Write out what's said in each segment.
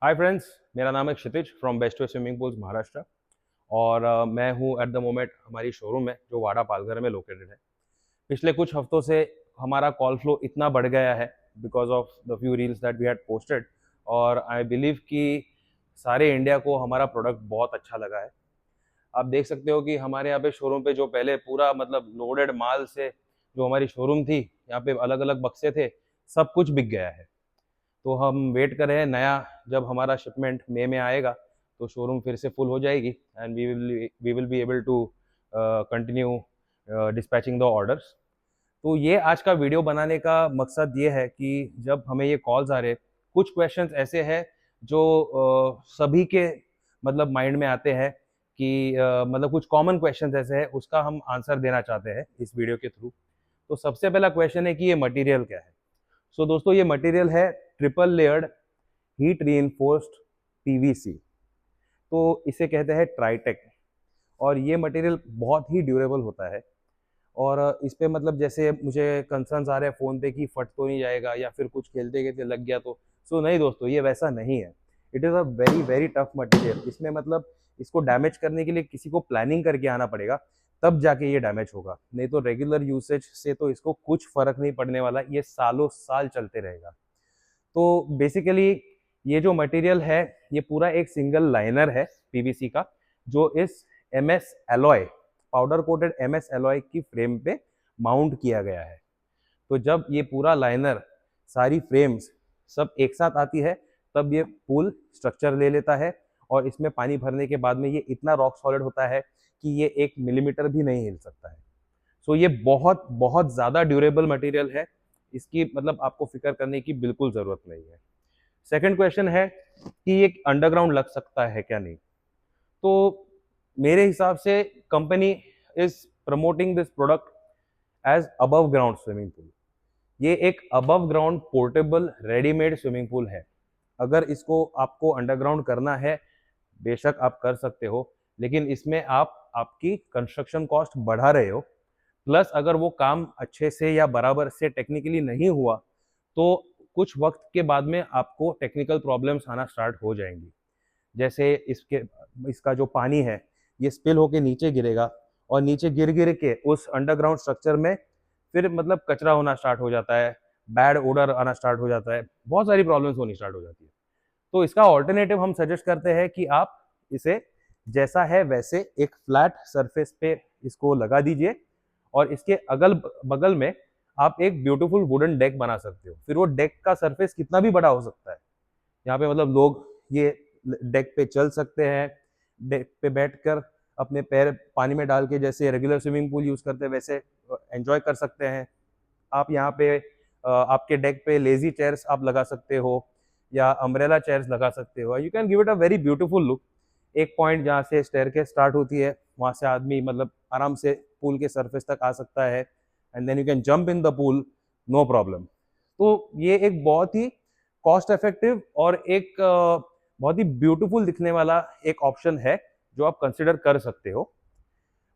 Hi friends, मेरा नाम है Kshitij from best way swimming pools Maharashtra. और मैं हूँ एट द मोमेंट हमारी शोरूम है जो वाड़ा पालघर में लोकेटेड है। पिछले कुछ हफ्तों से हमारा कॉल फ्लो इतना बढ़ गया है because of the few reels that we had posted. और आई बिलीव कि सारे इंडिया को हमारा प्रोडक्ट बहुत अच्छा लगा है। आप देख सकते हो कि हमारे यहाँ पे शोरूम पे जो पहले पूरा मतलब लोडेड माल से जो हमारी शोरूम थी, यहाँ पे अलग अलग बक्से थे, सब कुछ बिक गया है। तो हम वेट कर रहे हैं नया, जब हमारा शिपमेंट मई में आएगा तो शोरूम फिर से फुल हो जाएगी and we will be able to continue dispatching the orders. तो ये आज का वीडियो बनाने का मकसद ये है कि जब हमें ये कॉल्स आ रहे, कुछ क्वेश्चंस ऐसे हैं जो सभी के मतलब माइंड में आते हैं कि मतलब कुछ कॉमन क्वेश्चंस ऐसे हैं, उसका हम आंसर देना चाहते हैं इस वीडियो के थ्रू। तो सबसे पहला क्वेश्चन है कि ये मटेरियल क्या है। सो दोस्तों, ये मटेरियल है triple layered heat reinforced PVC. तो इसे कहते हैं ट्राइटेक। और ये मटेरियल बहुत ही ड्यूरेबल होता है। और इस पे मतलब जैसे मुझे कंसर्न्स आ रहे हैं फ़ोन पे कि फट तो नहीं जाएगा या फिर कुछ खेलते खेलते लग गया तो। सो नहीं दोस्तों, ये वैसा नहीं है। It is a very very tough material. इसमें मतलब इसको डैमेज करने के लिए किसी को प्लानिंग करके आना पड़ेगा, तब जाके ये डैमेज होगा। नहीं तो रेगुलर यूसेज से तो इसको कुछ फर्क नहीं पड़ने वाला, ये सालों साल चलते रहेगा। तो बेसिकली ये जो मटेरियल है, ये पूरा एक सिंगल लाइनर है पीवीसी का, जो इस M S alloy, powder coated M S alloy की फ्रेम पे माउंट किया गया है। तो जब ये पूरा लाइनर, सारी फ्रेम्स सब एक साथ आती है, तब ये पूल स्ट्रक्चर ले लेता है। और इसमें पानी भरने के बाद में ये इतना रॉक सॉलिड होता है कि ये 1 मिलीमीटर भी नहीं हिल सकता है। सो ये बहुत बहुत ज़्यादा ड्यूरेबल मटेरियल है। इसकी मतलब आपको फिक्र करने की बिल्कुल ज़रूरत नहीं है। सेकंड क्वेश्चन है कि ये अंडरग्राउंड लग सकता है क्या नहीं। तो मेरे हिसाब से company is promoting this product as above ground swimming pool. ये एक above ground portable readymade swimming pool है। अगर इसको आपको अंडरग्राउंड करना है, बेशक आप कर सकते हो, लेकिन इसमें आप आपकी कंस्ट्रक्शन कॉस्ट बढ़ा रहे हो। प्लस अगर वो काम अच्छे से या बराबर से टेक्निकली नहीं हुआ, तो कुछ वक्त के बाद में आपको टेक्निकल प्रॉब्लम्स आना स्टार्ट हो जाएंगी। जैसे इसका जो पानी है, ये स्पिल होके नीचे गिरेगा, और नीचे गिर गिर के उस अंडरग्राउंड स्ट्रक्चर में फिर मतलब कचरा होना स्टार्ट हो जाता है, बैड ओडर आना स्टार्ट हो जाता है, बहुत सारी प्रॉब्लम्स होनी स्टार्ट हो जाती है। तो इसका ऑल्टरनेटिव हम सजेस्ट करते हैं कि आप इसे जैसा है वैसे एक फ्लैट सरफेस पे इसको लगा दीजिए, और इसके अगल बगल में आप एक ब्यूटीफुल वुडन डेक बना सकते हो। फिर वो डेक का सरफेस कितना भी बड़ा हो सकता है, यहाँ पे मतलब लोग ये डेक पे चल सकते हैं, डेक पे बैठकर अपने पैर पानी में डाल के जैसे रेगुलर स्विमिंग पूल यूज करते हैं वैसे एंजॉय कर सकते हैं। आप यहाँ पे आपके डेक पे लेजी चेयर्स आप लगा सकते हो या अम्ब्रेला चेयर्स लगा सकते हो। You can give it a very beautiful look. एक पॉइंट जहाँ से स्टेयरकेस स्टार्ट होती है, वहाँ से आदमी मतलब आराम से पूल के सरफेस तक आ सकता है, and then you can jump in the pool, no problem. तो ये एक बहुत ही कॉस्ट इफेक्टिव और एक बहुत ही ब्यूटीफुल दिखने वाला एक ऑप्शन है जो आप कंसिडर कर सकते हो।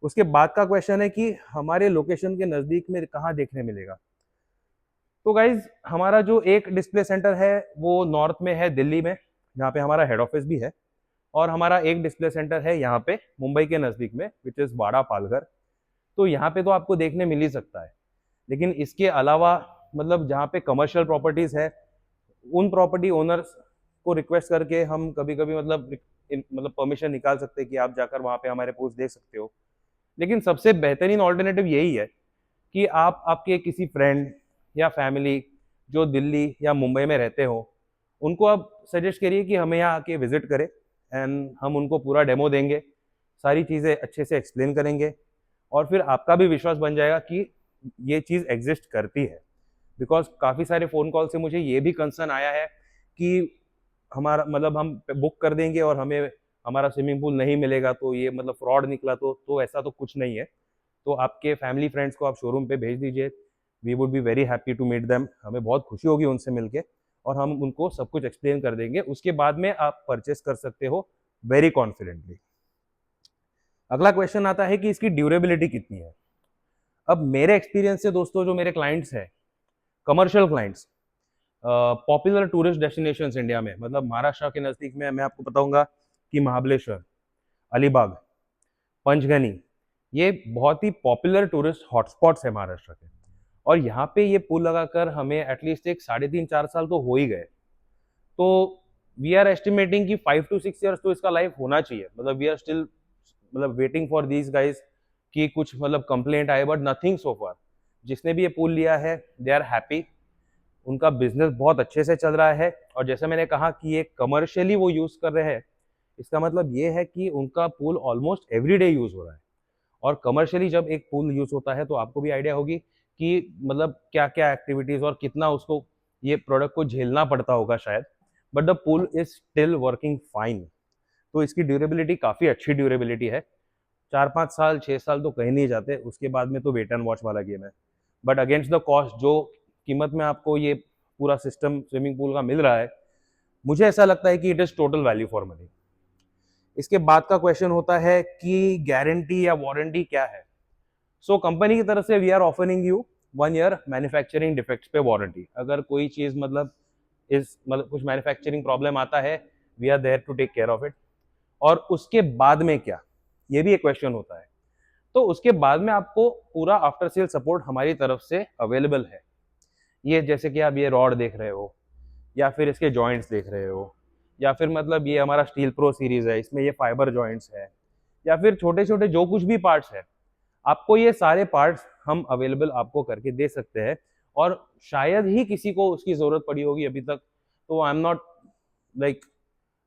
उसके बाद का क्वेश्चन है कि हमारे लोकेशन के नज़दीक में कहाँ देखने मिलेगा। तो गाइज, हमारा जो एक डिस्प्ले सेंटर है वो नॉर्थ में है, दिल्ली में, जहाँ पे हमारा हेड ऑफिस भी है। और हमारा एक डिस्प्ले सेंटर है यहाँ पे मुंबई के नज़दीक में, विच इज़ वाड़ा पालघर। तो यहाँ पे तो आपको देखने मिल ही सकता है। लेकिन इसके अलावा मतलब जहाँ पे कमर्शियल प्रॉपर्टीज़ है, उन प्रॉपर्टी ओनर्स को रिक्वेस्ट करके हम कभी कभी मतलब परमिशन निकाल सकते हैं कि आप जाकर वहाँ पे हमारे पोस्ट देख सकते हो। लेकिन सबसे बेहतरीन ऑल्टरनेटिव यही है कि आप आपके किसी फ्रेंड या फैमिली जो दिल्ली या मुंबई में रहते हो, उनको आप सजेस्ट करिए कि हमें यहाँ आके विजिट करें, एंड हम उनको पूरा डेमो देंगे, सारी चीज़ें अच्छे से एक्सप्लेन करेंगे। और फिर आपका भी विश्वास बन जाएगा कि ये चीज़ एग्जिस्ट करती है। बिकॉज काफ़ी सारे फ़ोन कॉल से मुझे ये भी कंसर्न आया है कि हमारा मतलब हम बुक कर देंगे और हमें हमारा स्विमिंग पूल नहीं मिलेगा, तो ये मतलब फ्रॉड निकला। तो ऐसा तो कुछ नहीं है। तो आपके फैमिली फ्रेंड्स को आप शोरूम पे भेज दीजिए। We would be very happy to meet them. हमें बहुत खुशी होगी उनसे मिलके, और हम उनको सब कुछ एक्सप्लेन कर देंगे। उसके बाद में आप परचेस कर सकते हो वेरी कॉन्फिडेंटली। अगला क्वेश्चन आता है कि इसकी ड्यूरेबिलिटी कितनी है। अब मेरे एक्सपीरियंस से दोस्तों, जो मेरे क्लाइंट्स हैं, commercial clients, popular tourist destinations India में, मतलब महाराष्ट्र के नज़दीक में मैं आपको बताऊंगा कि महाबलेश्वर, अलीबाग, पंचगनी, ये बहुत ही पॉपुलर टूरिस्ट हॉटस्पॉट्स है महाराष्ट्र के। और यहाँ पे ये पुल लगाकर हमें एटलीस्ट एक 3.5-4 साल तो हो ही गए। तो वी आर एस्टिमेटिंग कि 5 to 6 years तो इसका लाइफ होना चाहिए। मतलब वी आर स्टिल मतलब वेटिंग फॉर दीज गाइज कि कुछ मतलब कंप्लेंट आए, बट नथिंग सो फार। जिसने भी ये पुल लिया है दे आर हैप्पी, उनका बिजनेस बहुत अच्छे से चल रहा है। और जैसे मैंने कहा कि ये कमर्शियली वो यूज कर रहे हैं, इसका मतलब ये है कि उनका पुल ऑलमोस्ट एवरीडे यूज हो रहा है। और कमर्शियली जब एक पुल यूज होता है तो आपको भी आइडिया होगी कि मतलब क्या क्या एक्टिविटीज और कितना उसको ये प्रोडक्ट को झेलना पड़ता होगा शायद, but the pool is still working fine. तो इसकी ड्यूरेबिलिटी काफ़ी अच्छी ड्यूरेबिलिटी है, 4-5 साल 6 साल तो कहीं नहीं जाते, उसके बाद में तो वेट एंड वॉच वाला गेम है। बट अगेंस्ट द कॉस्ट जो कीमत में आपको ये पूरा सिस्टम स्विमिंग पूल का मिल रहा है, मुझे ऐसा लगता है कि it is total value for money. इसके बाद का क्वेश्चन होता है कि गारंटी या वारंटी क्या है। सो कंपनी की तरफ से we are offering you 1 year manufacturing defects पे वारंटी। अगर कोई चीज़ मतलब कुछ मैन्युफैक्चरिंग प्रॉब्लम आता है, we are there to take care of it. और उसके बाद में क्या, ये भी एक क्वेश्चन होता है। तो उसके बाद में आपको पूरा आफ्टर सेल सपोर्ट हमारी तरफ से अवेलेबल है। ये जैसे कि आप ये रॉड देख रहे हो, या फिर इसके जॉइंट्स देख रहे हो, या फिर मतलब ये हमारा स्टील प्रो सीरीज है, इसमें ये फाइबर जॉइंट्स है, या फिर छोटे छोटे जो कुछ भी पार्ट्स है, आपको ये सारे पार्ट्स हम अवेलेबल आपको करके दे सकते हैं। और शायद ही किसी को उसकी जरूरत पड़ी होगी अभी तक, तो आई एम नॉट लाइक,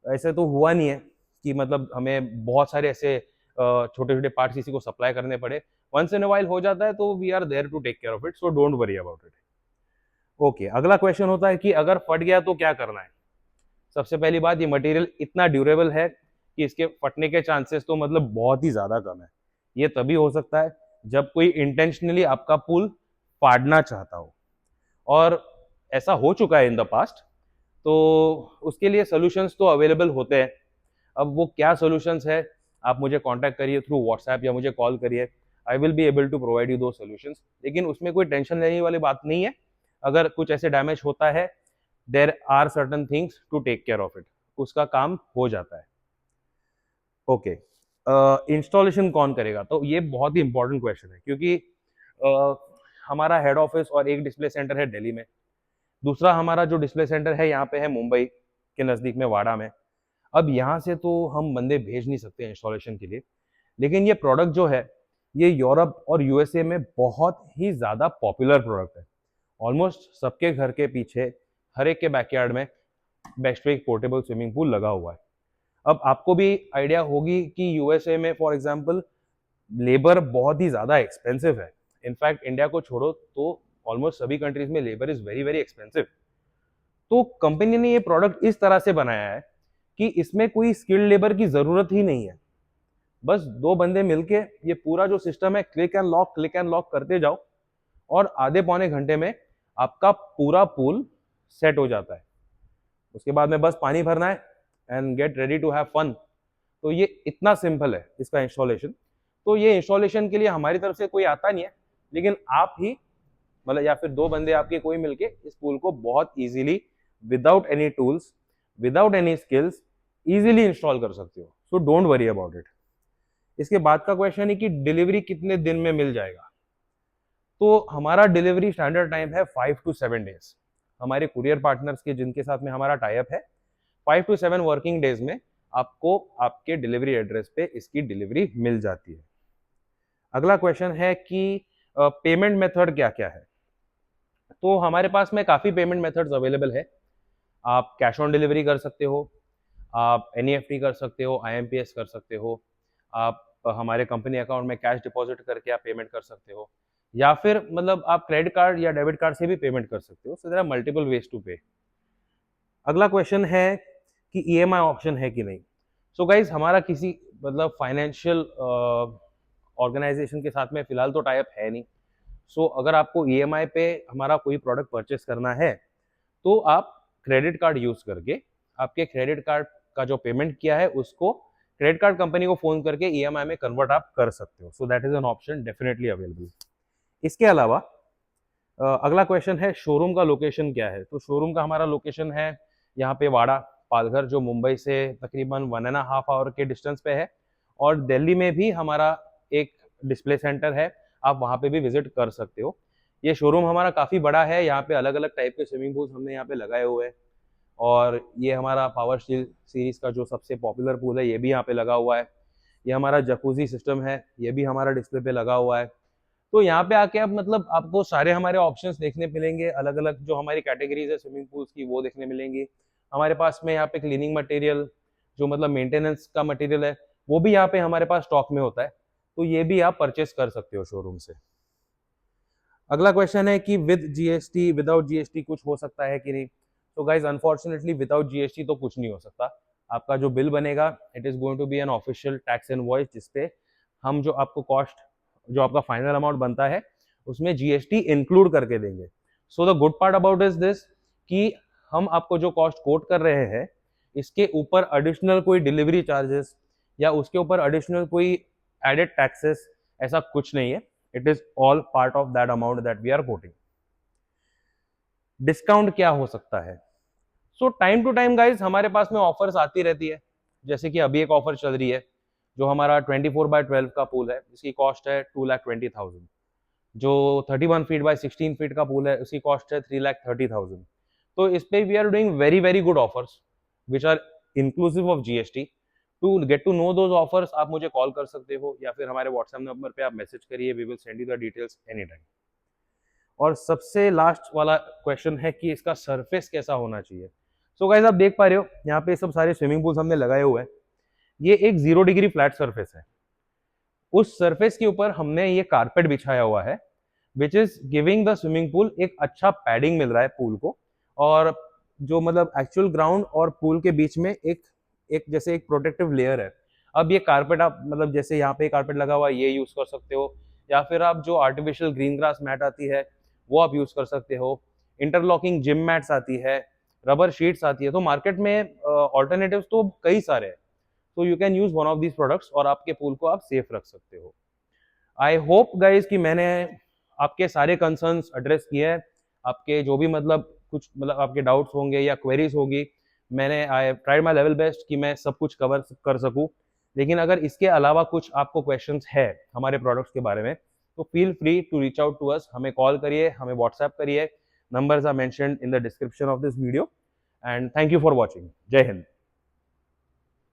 ऐसे तो हुआ नहीं है कि मतलब हमें बहुत सारे ऐसे छोटे छोटे पार्ट्स किसी को सप्लाई करने पड़े। वंस इन अ वाइल हो जाता है तो we are there to take care of it, so don't worry about it. Okay, अगला क्वेश्चन होता है कि अगर फट गया तो क्या करना है। सबसे पहली बात, ये मटेरियल इतना ड्यूरेबल है कि इसके फटने के चांसेस तो मतलब बहुत ही ज्यादा कम है। ये तभी हो सकता है जब कोई इंटेंशनली आपका पुल फाड़ना चाहता हो, और ऐसा हो चुका है इन द पास्ट। तो उसके लिए सोल्यूशंस तो अवेलेबल होते हैं। अब वो क्या सोल्यूशंस है, आप मुझे कांटेक्ट करिए थ्रू व्हाट्सएप या मुझे कॉल करिए, I will be able to provide you दो सोल्यूशंस। लेकिन उसमें कोई टेंशन लेने वाली बात नहीं है। अगर कुछ ऐसे डैमेज होता है, there are certain things to take care of it, उसका काम हो जाता है। ओके, इंस्टॉलेशन कौन करेगा, तो ये बहुत ही इंपॉर्टेंट क्वेश्चन है, क्योंकि हमारा हेड ऑफिस और एक डिस्प्ले सेंटर है दिल्ली में, दूसरा हमारा जो डिस्प्ले सेंटर है यहाँ पे है मुंबई के नज़दीक में वाड़ा में। अब यहाँ से तो हम बंदे भेज नहीं सकते इंस्टॉलेशन के लिए, लेकिन ये प्रोडक्ट जो है ये यूरोप और यूएसए में बहुत ही ज़्यादा पॉपुलर प्रोडक्ट है। ऑलमोस्ट सबके घर के पीछे, हर एक के बैकयार्ड में बेस्टविक पोर्टेबल स्विमिंग पूल लगा हुआ है। अब आपको भी आइडिया होगी कि यूएसए में फॉर एग्जांपल लेबर बहुत ही ज़्यादा एक्सपेंसिव है। इनफैक्ट इंडिया को छोड़ो तो ऑलमोस्ट सभी कंट्रीज में labour is very very expensive. तो कंपनी ने ये प्रोडक्ट इस तरह से बनाया है कि इसमें कोई स्किल्ड लेबर की ज़रूरत ही नहीं है। बस दो बंदे मिलके ये पूरा जो सिस्टम है क्लिक एंड लॉक करते जाओ, और आधे पौने घंटे में आपका पूरा पूल सेट हो जाता है। उसके बाद में बस पानी भरना है and get ready to have fun. तो ये इतना सिंपल है इसका इंस्टॉलेशन। तो ये इंस्टॉलेशन के लिए हमारी तरफ से कोई आता नहीं है, लेकिन आप ही मतलब या फिर दो बंदे आपके कोई मिलके इस पूल को बहुत easily without any tools, without any skills easily install कर सकते हो। सो डोंट वरी अबाउट इट। इसके बाद का क्वेश्चन है कि डिलीवरी कितने दिन में मिल जाएगा। तो हमारा डिलीवरी स्टैंडर्ड टाइम है 5 to 7 days। हमारे कुरियर पार्टनर्स के जिनके साथ में हमारा टाइप है, 5 to 7 वर्किंग डेज में आपको आपके डिलीवरी एड्रेस पे इसकी डिलीवरी मिल जाती है। अगला क्वेश्चन है कि पेमेंट मेथड क्या क्या है। तो हमारे पास में काफ़ी पेमेंट मेथड्स अवेलेबल है। आप कैश ऑन डिलीवरी कर सकते हो, आप एनईएफटी कर सकते हो, आईएमपीएस कर सकते हो, आप हमारे कंपनी अकाउंट में कैश डिपॉजिट करके आप पेमेंट कर सकते हो, या फिर मतलब आप क्रेडिट कार्ड या डेबिट कार्ड से भी पेमेंट कर सकते हो। So there are multiple ways to pay. अगला क्वेश्चन है कि ईएमआई ऑप्शन है कि नहीं। सो गाइज, हमारा किसी मतलब फाइनेंशियल ऑर्गेनाइजेशन के साथ में फिलहाल तो टाइप है नहीं। सो अगर आपको ईएमआई पे हमारा कोई प्रोडक्ट परचेस करना है, तो आप क्रेडिट कार्ड यूज करके आपके क्रेडिट कार्ड का जो पेमेंट किया है उसको क्रेडिट कार्ड कंपनी को फोन करके ईएमआई में कन्वर्ट आप कर सकते हो। So that is an option definitely available. इसके अलावा अगला क्वेश्चन है शोरूम का लोकेशन क्या है? तो शोरूम का हमारा लोकेशन है यहाँ पे वाड़ा, पालघर, जो मुंबई से तकरीबन 1.5 आवर के डिस्टेंस पे है। और दिल्ली में भी हमारा एक डिस्प्ले सेंटर है, आप वहाँ पे भी विजिट कर सकते हो। ये शोरूम हमारा काफ़ी बड़ा है, यहाँ पे अलग-अलग टाइप के स्विमिंग पूल्स हमने यहाँ पे लगाए हुए हैं। और ये हमारा पावर स्टील सीरीज़ का जो सबसे पॉपुलर पूल है, ये भी यहाँ पे लगा हुआ है। ये हमारा जकूज़ी सिस्टम है, ये भी हमारा डिस्प्ले पे लगा हुआ है। तो यहाँ पे आके आप मतलब आपको सारे हमारे ऑप्शंस देखने मिलेंगे, अलग-अलग जो हमारी कैटेगरीज़ है स्विमिंग पूल्स की वो देखने मिलेंगी। हमारे पास में यहाँ पे क्लीनिंग मटेरियल, जो मतलब मेंटेनेंस का मटेरियल है, वो भी यहाँ पे हमारे पास स्टॉक में होता है। तो ये भी आप परचेज़ कर सकते हो शोरूम से। अगला क्वेश्चन है कि विद जीएसटी, विदाउट जीएसटी कुछ हो सकता है कि नहीं? तो गाइस अनफॉर्चुनेटली विदाउट जीएसटी तो कुछ नहीं हो सकता। आपका जो बिल बनेगा, it is going to be an official tax invoice, जिसपे हम जो आपको कॉस्ट, जो आपका फाइनल अमाउंट बनता है, उसमें जीएसटी इंक्लूड करके देंगे। So the good part about is this कि हम आपको जो कॉस्ट कोट कर रहे हैं, इसके ऊपर एडिशनल कोई डिलीवरी चार्जेस या उसके ऊपर एडिशनल कोई एडेड टैक्सेस, ऐसा कुछ नहीं है। It is all part of that amount that we are quoting. Discount क्या हो सकता है? So time to time guys हमारे पास में ऑफर्स आती रहती है। जैसे कि अभी एक ऑफर चल रही है, जो हमारा 24/12 का पूल है, इसकी कॉस्ट है 2,20,000। जो 31 फीट बाय 16 फीट का पूल है, उसकी कॉस्ट है 3,30,000। तो इस पे we are doing very very good offers which are inclusive of GST. To get to know those offers आप मुझे कॉल कर सकते हो या फिर हमारे व्हाट्सएप नंबर पे आप मैसेज करिए, we will send you the details any time. और सबसे लास्ट वाला क्वेश्चन है कि इसका सरफेस कैसा होना चाहिए। सो गाइज आप देख पा रहे हो यहाँ पे सब सारे स्विमिंग पूल्स हमने लगाए हुए हैं। ये एक 0 डिग्री फ्लैट सरफेस है। उस सरफेस के ऊपर हमने ये कारपेट बिछाया हुआ है, which is giving the swimming pool एक अच्छा पैडिंग मिल रहा है पूल को। और जो मतलब एक्चुअल ग्राउंड और पूल के बीच में एक एक जैसे एक प्रोटेक्टिव लेयर है। अब ये कारपेट आप मतलब जैसे यहाँ पे कारपेट लगा हुआ है, ये यूज कर सकते हो, या फिर आप जो आर्टिफिशियल ग्रीन ग्रास मैट आती है वो आप यूज कर सकते हो। इंटरलॉकिंग जिम मैट्स आती है, रबर शीट्स आती है। तो मार्केट में ऑल्टरनेटिव्स तो कई सारे हैं। तो you can use one of these products और आपके पूल को आप सेफ रख सकते हो। आई होप गाइज कि मैंने आपके सारे कंसर्न्स एड्रेस किए हैं। आपके जो भी मतलब कुछ मतलब आपके डाउट्स होंगे या क्वेरीज होगी, मैंने I tried my level best कि मैं सब कुछ कवर कर सकूं। लेकिन अगर इसके अलावा कुछ आपको क्वेश्चंस है हमारे प्रोडक्ट्स के बारे में, तो feel free to reach out to us. हमें कॉल करिए, हमें व्हाट्सएप करिए। Numbers are mentioned in the description of this video. And thank you for watching. जय हिंद।